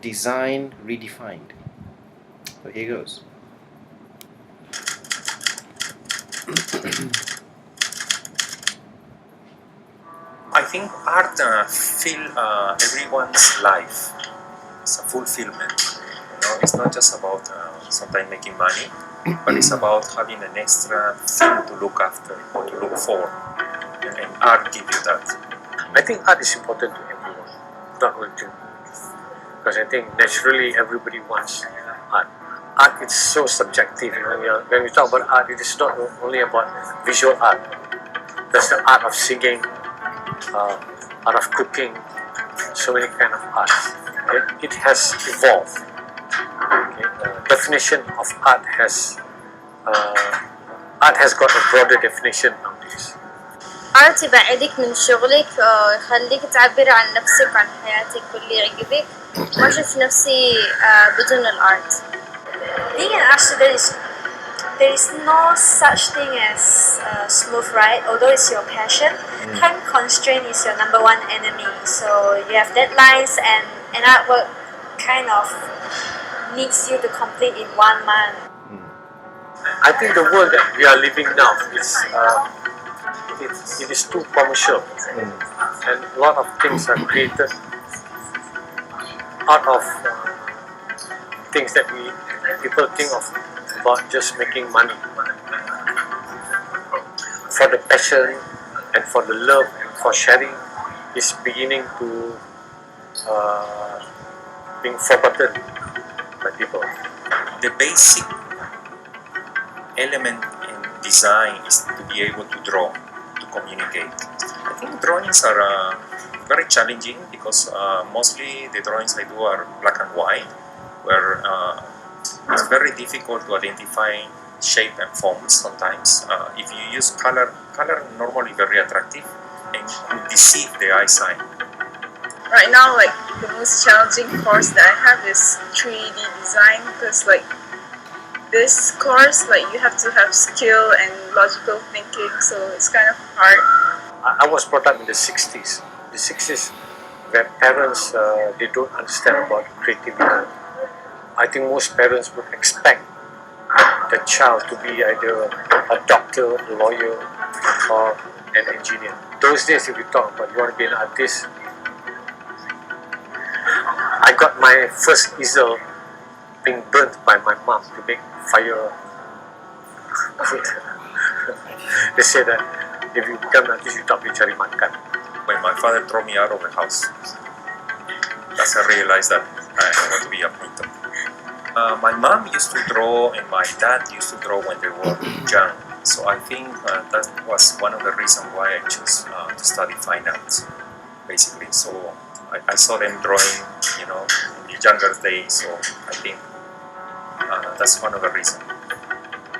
Design redefined. So here goes. I think art fill everyone's life. It's a fulfillment. It's not just about sometimes making money, but it's about having an extra thing to look after or to look for, and art gives you that. I think art is important to everyone, not only to me, because I think naturally everybody wants art. Art is so subjective. When we talk about art, it is not only about visual art. There's the art of singing, art of cooking, so many kind of arts. Okay? It has evolved. Okay? The definition of art has got a broader definition nowadays. art يبعدك من شغلك يخليك تعبر عن نفسك وعن حياتك واللي يعجبك ما أشوف نفسي بدون الارت. Being an art student there is no such thing as smooth ride, although it's your passion. Time constraint is your number one enemy. So you have deadlines, and an artwork kind of needs you to complete in 1 month. I think the world that we are living now is it is too commercial, and a lot of things are created out of things that people think of about just making money. For the passion and for the love and for sharing is beginning to being forgotten by people. The basic element in design is to be able to draw, to communicate. I think drawings are very challenging because mostly the drawings I do are black and white, where it's very difficult to identify shape and forms sometimes. If you use color normally very attractive and could deceive the eyesight. Right now, like, the most challenging course that I have is 3D design, because like this course, like, you have to have skill and logical thinking, so it's kind of hard. I was brought up in the 60s. The 60s, where parents they don't understand about creativity. I think most parents would expect the child to be either a doctor, a lawyer, or an engineer. Those days, if you talk about you want to be an artist, I got my first easel being burnt by my mom to make fire. They say that if you become an artist, you tak boleh cari makan. When my father threw me out of the house, that's I realized that I want to be a painter. My mom used to draw and my dad used to draw when they were young. So I think that was one of the reasons why I chose to study fine arts, basically. So I saw them drawing, in the younger days. So I think that's one of the reasons.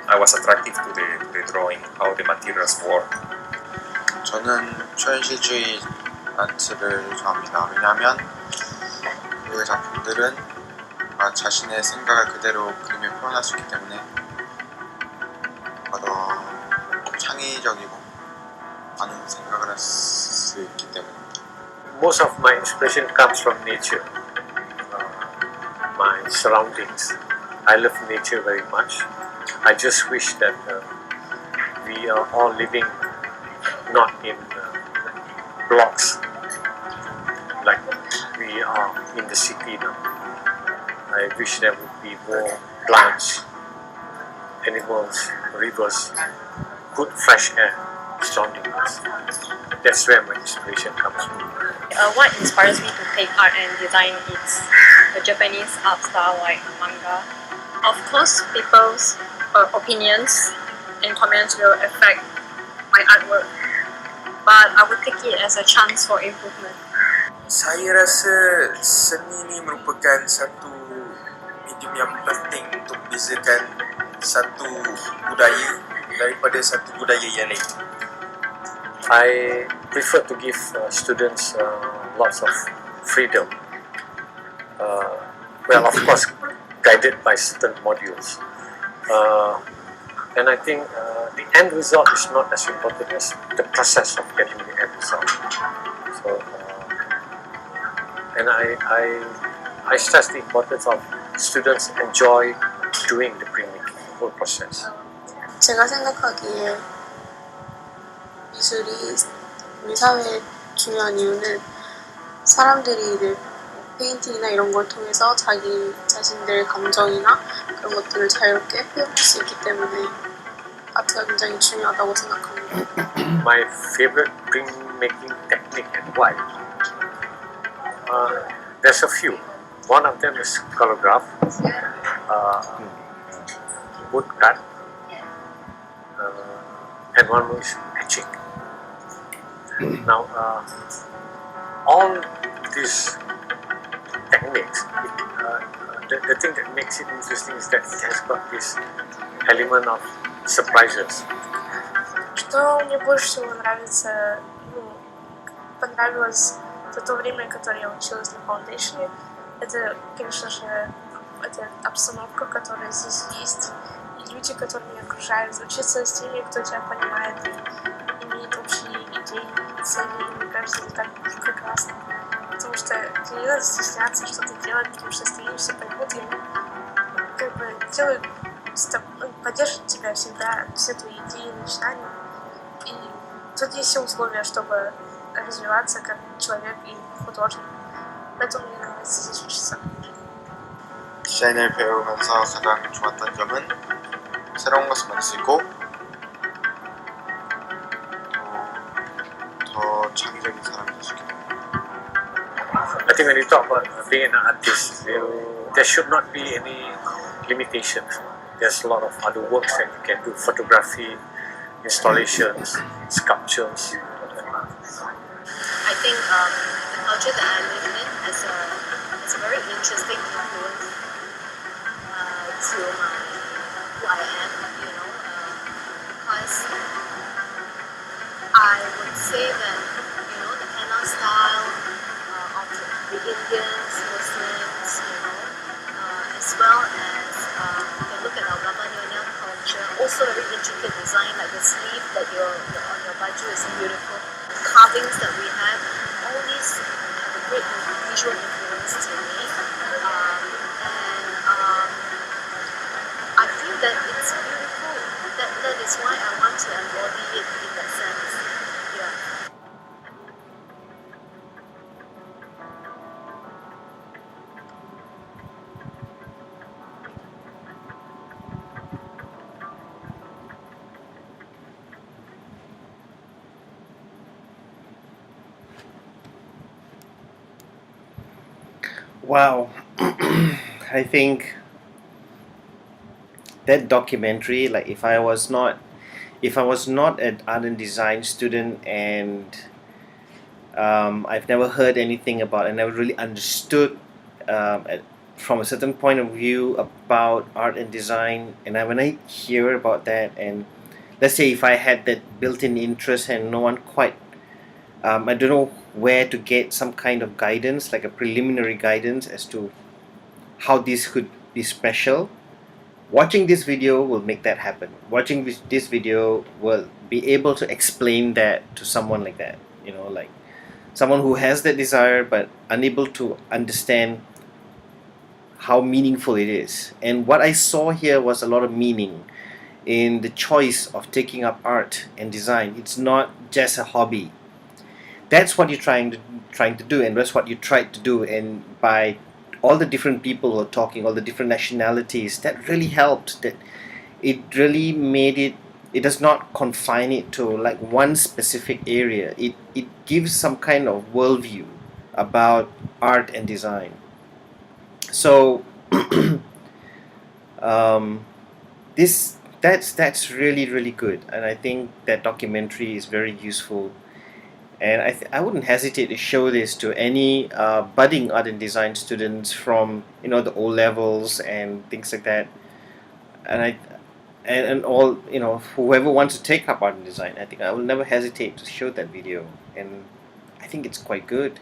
I was attracted to the drawing, how the materials work. 저는 초현실주의 아트를 좋아합니다. 왜냐하면 그 작품들은 자신의 생각을 그대로 그림에 표현할 수 있기 때문에 더 창의적이고 많은 생각을 할 수 있기 때문에. Most of my inspiration comes from nature, my surroundings. I love nature very much. I just wish that we are all living not in blocks like we are in the city now. I wish there would be more plants, animals, rivers, good fresh air surrounding us. That's where my inspiration comes from. What inspires me to take art and design is the Japanese art style like manga. Of course, people's opinions and comments will affect my artwork, but I would take it as a chance for improvement. Saya rasa seni ini merupakan satu medium yang penting untuk bezakan satu budaya daripada satu budaya yang lain. I prefer to give students lots of freedom. Well, of course, guided by certain modules. And I think the end result is not as important as the process of getting the end result. So, and I I stress the importance of students enjoy doing the printmaking, the whole process. 제가 생각하기에 미술이 우리 사회에 중요한 이유는 사람들이 이제 페인팅이나 이런 걸 통해서 자기 자신들의 감정이나 그런 것들을 자유롭게 표현할 수 있기 때문에 아트가 굉장히 중요하다고 생각합니다. My favorite printmaking technique and why? There's a few. One of them is colorgraph, woodcut, and one more is etching. Now, all these techniques, the thing that makes it interesting is that it has got this element of surprises. Что мне больше всего нравится, понравилось за то время, которое я училась на фаундейшене, это, конечно же, это обстановка, которая здесь есть, и люди, которые меня окружают, учиться с теми, кто тебя понимает и имеет общие идеи и цели, и мне кажется, это так прекрасно. Потому что тебе не надо стесняться что-то делать, потому что остальные все поймут, и они как бы делают, поддержат тебя всегда, все твои идеи и начинания. И тут есть все условия, чтобы развиваться как человек и художник. Поэтому мне нравится здесь учиться. 디자인을 배우면서 가장 좋았던 점은 새로운 것을 만들 수 있고 더 창의적인 사람이 될 수 있게 됩니다. I think when you talk about being an artist, there should not be any limitations. There's a lot of other works that you can do: photography, installations, sculptures. I think the culture that I live in has a very interesting influence to who I am, because I would say that the henna style of the Indians, Muslims, as well as you can look at our Gabanyonya culture, also very intricate design, like the sleeve that on your baju is beautiful. Carvings that we have, all these have a great visual influence to me, and I feel that it's beautiful. That is why I want to embody it in that sense. Yeah. Wow. I think that documentary, like if I was not an art and design student, and I've never heard anything about, and never really understood from a certain point of view about art and design, and when I hear about that, and let's say if I had that built-in interest and no one quite I don't know where to get some kind of guidance, like a preliminary guidance as to how this could be special. Watching this video will make that happen. Watching this video will be able to explain that to someone like that, like someone who has that desire but unable to understand how meaningful it is. And what I saw here was a lot of meaning in the choice of taking up art and design. It's not just a hobby. That's what you're trying to do, and that's what you tried to do. And by all the different people who are talking, all the different nationalities, that really helped. That it really made it. It does not confine it to like one specific area. It gives some kind of worldview about art and design. So that's really good, and I think that documentary is very useful. And I wouldn't hesitate to show this to any budding art and design students from the O levels and things like that. And all whoever wants to take up art and design, I think I will never hesitate to show that video, and I think it's quite good.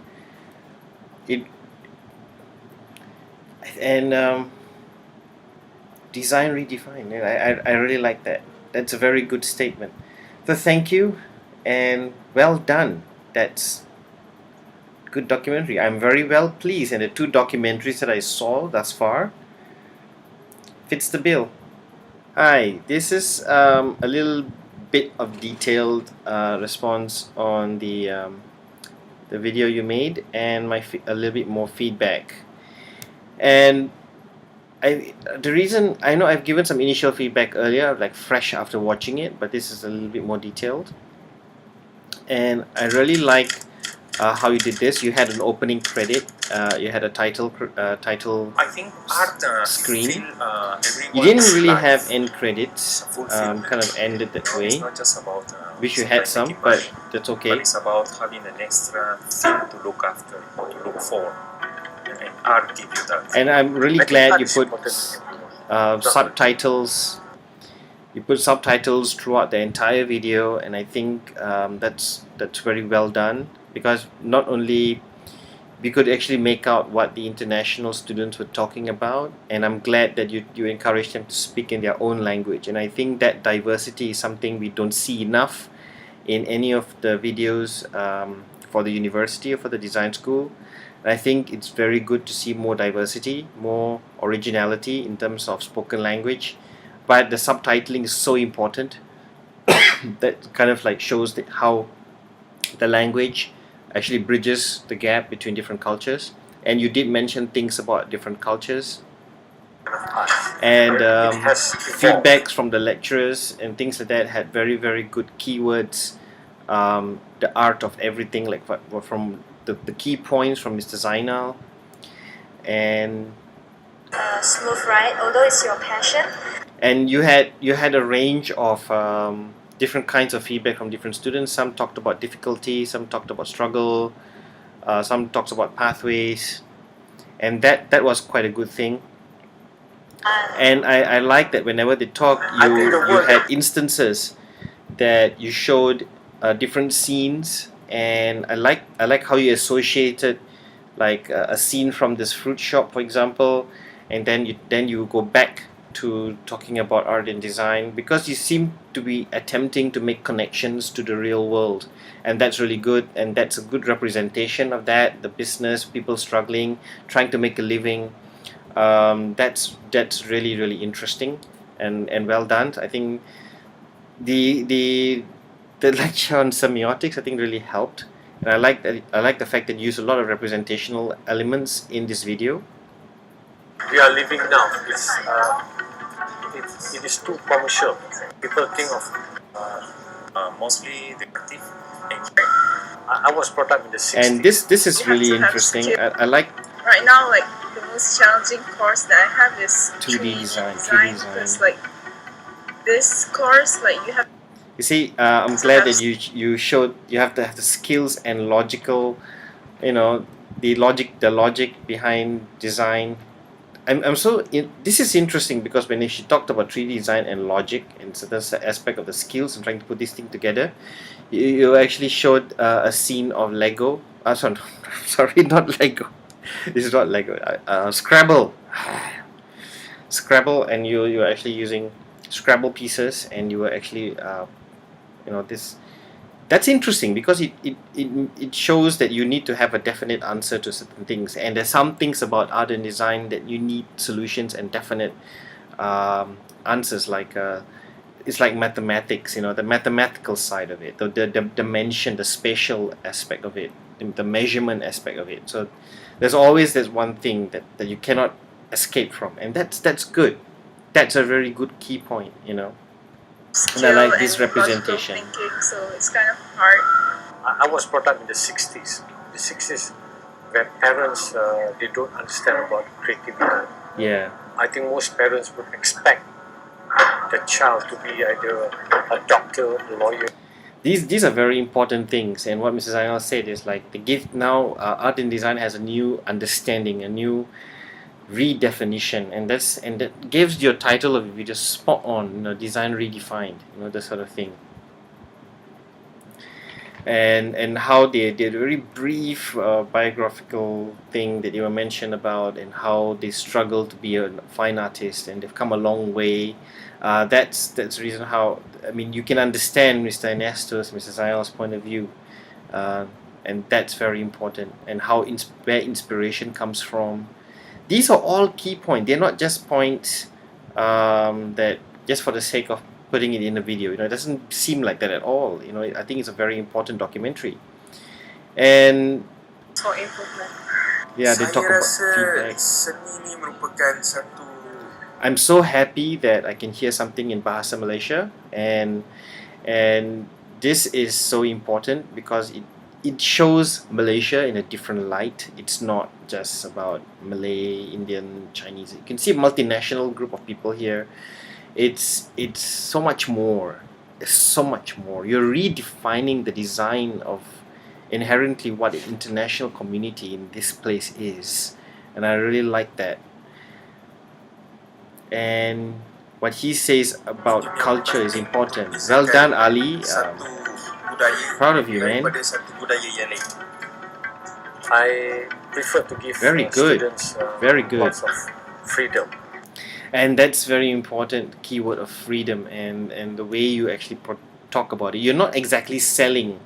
Design redefined. I really like that. That's a very good statement. So thank you and well done. That's good documentary. I'm very well pleased, and the 2 documentaries that I saw thus far fits the bill. Hi, this is a little bit of detailed response on the video you made, and a little bit more feedback. And the reason I know I've given some initial feedback earlier, like fresh after watching it, but this is a little bit more detailed. And I really like how you did this. You had an opening credit. You had a title I think art screen. You everyone's didn't really life. have end credits. It's a fulfillment. Kind of ended that way. It's not just about Wish you had some, making but money, that's okay. but it's about having an extra thing to look after or to look for, and art gives you that. And I'm really I think glad art you is put important. subtitles. You put subtitles throughout the entire video, and I think that's very well done, because not only we could actually make out what the international students were talking about, and I'm glad that you encourage them to speak in their own language. And I think that diversity is something we don't see enough in any of the videos for the university or for the design school. And I think it's very good to see more diversity, more originality in terms of spoken language. But the subtitling is so important. That kind of like shows how the language actually bridges the gap between different cultures. And you did mention things about different cultures, and It has evolved. feedbacks from the lecturers and things like that had very good keywords. The art of everything, like from the key points from Mr. Zainal, and Smooth ride, although it's your passion. and you had a range of different kinds of feedback from different students. Some talked about difficulty, some talked about struggle, some talks about pathways, and that was quite a good thing. And I like that whenever they talk, you had instances that you showed different scenes, and I like how you associated like a scene from this fruit shop, for example, and then you go back to talking about art and design, because you seem to be attempting to make connections to the real world, and that's really good, and that's a good representation of that, the business, people struggling, trying to make a living. That's really interesting and well done. I think the lecture on semiotics, I think, really helped, and I like the fact that you use a lot of representational elements in this video. We are living now. It is too commercial. People think of. Mostly decorative. I was brought up in the 60s. And this is You have really to have interesting. skill. I like Right now, like the most challenging course that I have is 2D design. because like this course, like you have You see, I'm glad that you showed you have to have the skills and logical, the logic behind design. This is interesting, because when she talked about 3D design and logic and certain aspect of the skills and trying to put this thing together, you actually showed a scene of Lego. Sorry, not Lego. This is not Lego. Scrabble. Scrabble, and you were actually using Scrabble pieces, and you were actually this. That's interesting, because it shows that you need to have a definite answer to certain things, and there's some things about art and design that you need solutions and definite answers. Like it's like mathematics, the mathematical side of it, the dimension, the spatial aspect of it, the measurement aspect of it. So there's always this one thing that you cannot escape from, and that's good. That's a very good key point, skill and I like this and logical representation. thinking, so it's kind of hard. I was brought up in the 60s. The 60s, where parents they don't understand about creativity. Yeah. I think most parents would expect the child to be either a doctor, a lawyer. These are very important things, and what Mrs. Zainal said is like the gift now. Art and design has a new understanding, a new redefinition, and that gives your title of the video spot on. Design redefined. That sort of thing. And how they did a very brief biographical thing that you were mentioned about, and how they struggle to be a fine artist, and they've come a long way. That's the reason how, you can understand Mr. Ernesto's, Mr. Zainal's point of view. and that's very important, and how where inspiration comes from. These are all key points. They're not just points that just for the sake of putting it in a video. It doesn't seem like that at all. I think it's a very important documentary. And For improvement. yeah, they Saya talk about rasa feedback. seni ni merupakan satu I'm so happy that I can hear something in Bahasa Malaysia, and this is so important because it shows Malaysia in a different light. It's not just about Malay, Indian, Chinese. You can see a multinational group of people here. It's so much more. It's so much more. You're redefining the design of inherently what the international community in this place is, and I really like that. And what he says about culture is important. Well done, Ali. satu budaya Proud of you, man. daripada satu budaya yang lain. I prefer to give Very good. students Very good. lots of freedom. And that's very important keyword of freedom, and the way you actually talk about it. You're not exactly selling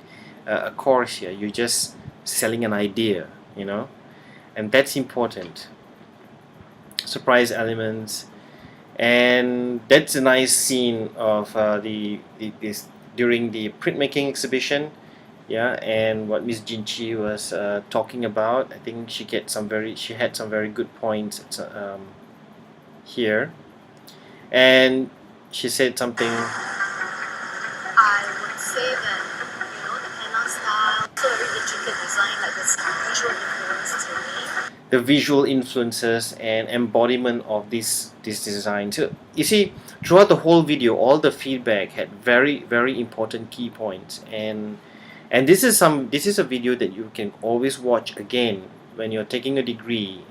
a course here. You're just selling an idea, and that's important. Surprise elements, and that's a nice scene of this during the printmaking exhibition. Yeah, and what Miss Jinchi was talking about. I think she had some very good points here, and she said something. I would say that the henna style, so very intricate design, like this visual influence to me. The visual influences and embodiment of this design. So you see, throughout the whole video, all the feedback had very important key points, and this is a video that you can always watch again when you're taking a degree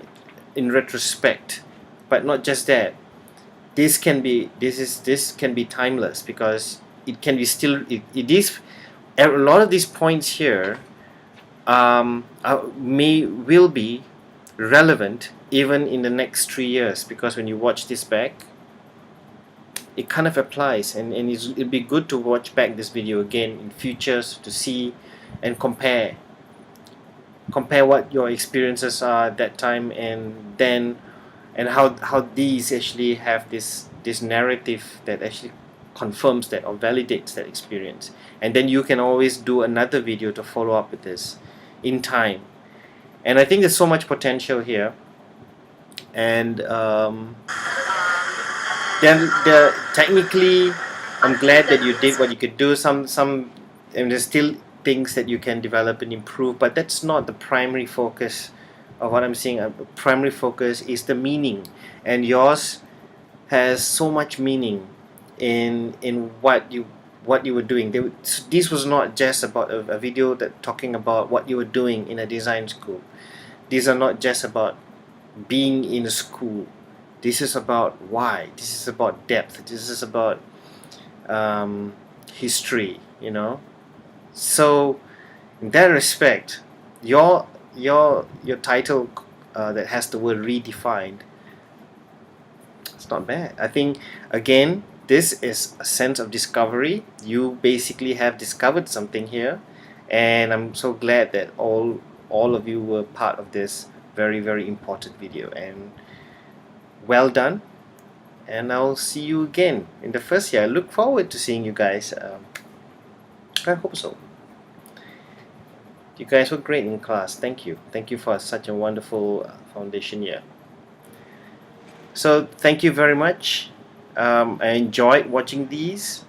in retrospect. But not just that. This can be timeless, because it can be still. It is a lot of these points here will be relevant even in the next 3 years, because when you watch this back, it kind of applies, and it'd be good to watch back this video again in futures to see and compare what your experiences are at that time and then, and how these actually have this narrative that actually confirms that or validates that experience. And then you can always do another video to follow up with this in time. And I think there's so much potential here. And then technically, I'm glad that you did what you could do. Some and there's still things that you can develop and improve, but that's not the primary focus of what I'm saying. The primary focus is the meaning, and yours has so much meaning in what you were doing. This was not just about a video that talking about what you were doing in a design school. These are not just about being in a school. This is about why. This is about depth. This is about history. So in that respect, your title that has the word redefined, it's not bad. I think again, this is a sense of discovery. You basically have discovered something here, and I'm so glad that all of you were part of this very important video, and well done. And I'll see you again in the first year. I look forward to seeing you guys. I hope so. You guys were great in class. Thank you for such a wonderful foundation year. So thank you very much. I enjoyed watching these,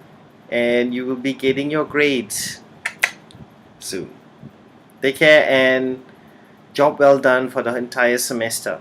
and you will be getting your grades soon. Take care, and job well done for the entire semester.